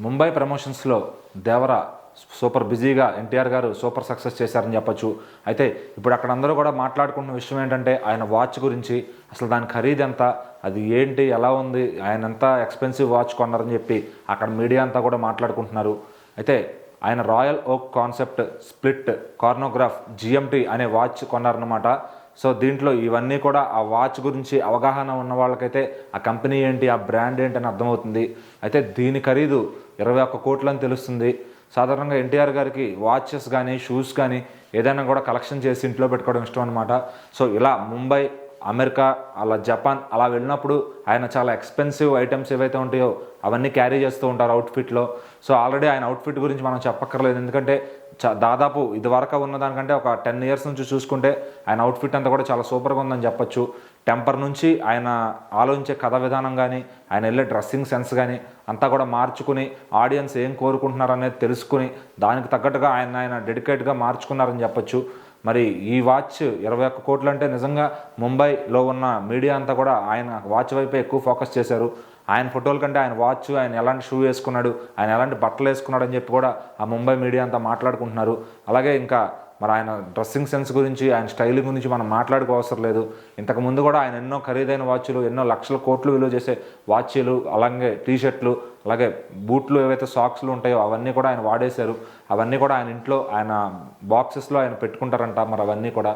ముంబై ప్రమోషన్స్లో దేవర super బిజీగా ఎన్టీఆర్ గారు super success చేశారని చెప్పొచ్చు. అయితే ఇప్పుడు అక్కడ అందరూ కూడా మాట్లాడుకున్న విషయం ఏంటంటే ఆయన వాచ్ గురించి. అసలు దాని ఖరీదు ఎంత, అది ఏంటి, ఎలా ఉంది, ఆయన ఎంత ఎక్స్పెన్సివ్ వాచ్ కొన్నారని చెప్పి అక్కడ మీడియా అంతా కూడా మాట్లాడుకుంటున్నారు. అయితే ఆయన రాయల్ ఓక్ కాన్సెప్ట్ స్ప్లిట్ కార్నోగ్రాఫ్ జిఎంటీ అనే వాచ్ కొన్నారన్నమాట. సో దీంట్లో ఇవన్నీ కూడా ఆ వాచ్ గురించి అవగాహన ఉన్న వాళ్ళకైతే ఆ కంపెనీ ఏంటి, ఆ బ్రాండ్ ఏంటి అని అర్థమవుతుంది. అయితే దీని ఖరీదు 21 కోట్లు అని తెలుస్తుంది. సాధారణంగా ఎన్టీఆర్ గారికి వాచెస్ కానీ షూస్ కానీ ఏదైనా కూడా కలెక్షన్ చేసి ఇంట్లో పెట్టుకోవడం ఇష్టం అనమాట. సో ఇలా ముంబై, అమెరికా, అలా జపాన్ అలా వెళ్ళినప్పుడు ఆయన చాలా ఎక్స్పెన్సివ్ ఐటమ్స్ ఏవైతే ఉంటాయో అవన్నీ క్యారీ చేస్తూ ఉంటారు అవుట్ఫిట్లో. సో ఆల్రెడీ ఆయన అవుట్ఫిట్ గురించి మనం చెప్పక్కర్లేదు, ఎందుకంటే దాదాపు ఇదివరకు ఉన్న దానికంటే ఒక 10 ఇయర్స్ నుంచి చూసుకుంటే ఆయన అవుట్ఫిట్ అంతా కూడా చాలా సూపర్గా ఉందని చెప్పొచ్చు. టెంపర్ నుంచి ఆయన ఆలోచించే కథ విధానం కానీ, ఆయన వెళ్ళే డ్రెస్సింగ్ సెన్స్ కానీ అంతా కూడా మార్చుకుని ఆడియన్స్ ఏం కోరుకుంటున్నారు అనేది తెలుసుకుని దానికి తగ్గట్టుగా ఆయన డెడికేట్గా మార్చుకున్నారని చెప్పొచ్చు. మరి ఈ వాచ్ 21 కోట్లు అంటే నిజంగా ముంబైలో ఉన్న మీడియా అంతా కూడా ఆయన వాచ్ వైపే ఎక్కువ ఫోకస్ చేశారు. ఆయన ఫోటోల కంటే ఆయన వాచ్, ఆయన ఎలాంటి షూ వేసుకున్నాడు, ఆయన ఎలాంటి బట్టలు వేసుకున్నాడు అని చెప్పి కూడా ఆ ముంబై మీడియా అంతా మాట్లాడుకుంటున్నారు. అలాగే ఇంకా మరి ఆయన డ్రెస్సింగ్ సెన్స్ గురించి, ఆయన స్టైలింగ్ గురించి మనం మాట్లాడుకోవసరం లేదు. ఇంతకుముందు కూడా ఆయన ఎన్నో ఖరీదైన వాచ్లు, ఎన్నో లక్షల కోట్లు విలువ చేసే వాచ్లు, అలాగే టీషర్ట్లు, అలాగే బూట్లు, ఏవైతే సాక్స్లు ఉంటాయో అవన్నీ కూడా ఆయన వాడేశారు. అవన్నీ కూడా ఆయన ఇంట్లో ఆయన బాక్సెస్లో ఆయన పెట్టుకుంటారంట. మరి అవన్నీ కూడా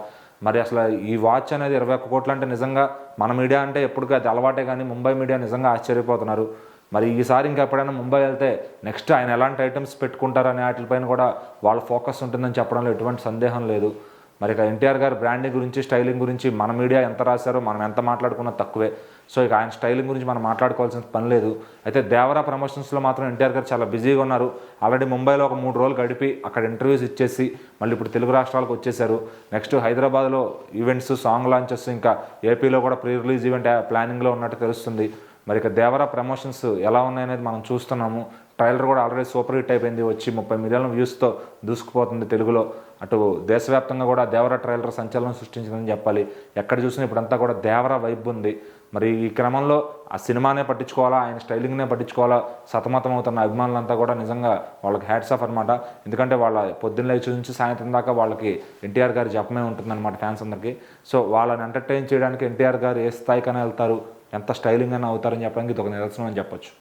మరి అసలు ఈ వాచ్ అనేది 21 కోట్లు అంటే నిజంగా మన మీడియా అంటే ఎప్పటికీ అది అలవాటే, కానీ ముంబై మీడియా నిజంగా ఆశ్చర్యపోతున్నారు. మరి ఈసారి ఇంకా ఎప్పుడైనా ముంబై వెళ్తే నెక్స్ట్ ఆయన ఎలాంటి ఐటమ్స్ పెట్టుకుంటారనే వాటిపైన కూడా వాళ్ళ ఫోకస్ ఉంటుందని చెప్పడంలో ఎటువంటి సందేహం లేదు. మరి ఇక ఎన్టీఆర్ గారి బ్రాండింగ్ గురించి, స్టైలింగ్ గురించి మన మీడియా ఎంత రాశారో మనం ఎంత మాట్లాడుకున్నా తక్కువే. సో ఇక ఆయన స్టైలింగ్ గురించి మనం మాట్లాడుకోవాల్సిన పని లేదు. అయితే దేవరా ప్రమోషన్స్లో మాత్రం ఎన్టీఆర్ గారు చాలా బిజీగా ఉన్నారు. ఆల్రెడీ ముంబైలో ఒక 3 రోజులు గడిపి అక్కడ ఇంటర్వ్యూస్ ఇచ్చేసి మళ్ళీ ఇప్పుడు తెలుగు రాష్ట్రాలకు వచ్చేసారు. నెక్స్ట్ హైదరాబాద్లో ఈవెంట్స్, సాంగ్ లాంచెస్, ఇంకా ఏపీలో కూడా ప్రీ రిలీజ్ ఈవెంట్ ప్లానింగ్లో ఉన్నట్టు తెలుస్తుంది. మరి ఇక దేవరా ప్రమోషన్స్ ఎలా ఉన్నాయనేది మనం చూస్తున్నాము. ట్రైలర్ కూడా ఆల్రెడీ సూపర్ హిట్ అయిపోయింది, వచ్చి 30 మిలియన్ల వ్యూస్తో దూసుకుపోతుంది తెలుగులో. అటు దేశవ్యాప్తంగా కూడా దేవరా ట్రైలర్ సంచలనం సృష్టించిందని చెప్పాలి. ఎక్కడ చూసినా ఇప్పుడంతా కూడా దేవరా వైబ్ ఉంది. మరి ఈ క్రమంలో ఆ సినిమానే పట్టించుకోవాలా, ఆయన స్టైలింగ్నే పట్టించుకోవాలా సతమతం అవుతున్న అభిమానులంతా కూడా నిజంగా వాళ్ళకి హ్యాట్స్ ఆఫ్ అనమాట. ఎందుకంటే వాళ్ళ పొద్దున్న లేచి నుంచి సాయంత్రం దాకా వాళ్ళకి ఎన్టీఆర్ గారి జపమే ఉంటుందన్నమాట ఫ్యాన్స్ అందరికీ. సో వాళ్ళని ఎంటర్టైన్ చేయడానికి ఎన్టీఆర్ గారు ఏ స్థాయికైనా వెళ్తారు, ఎంత స్టైలింగ్ అయినా అవుతారని చెప్పడానికి ఇది ఒక నిదర్శనం అని చెప్పొచ్చు.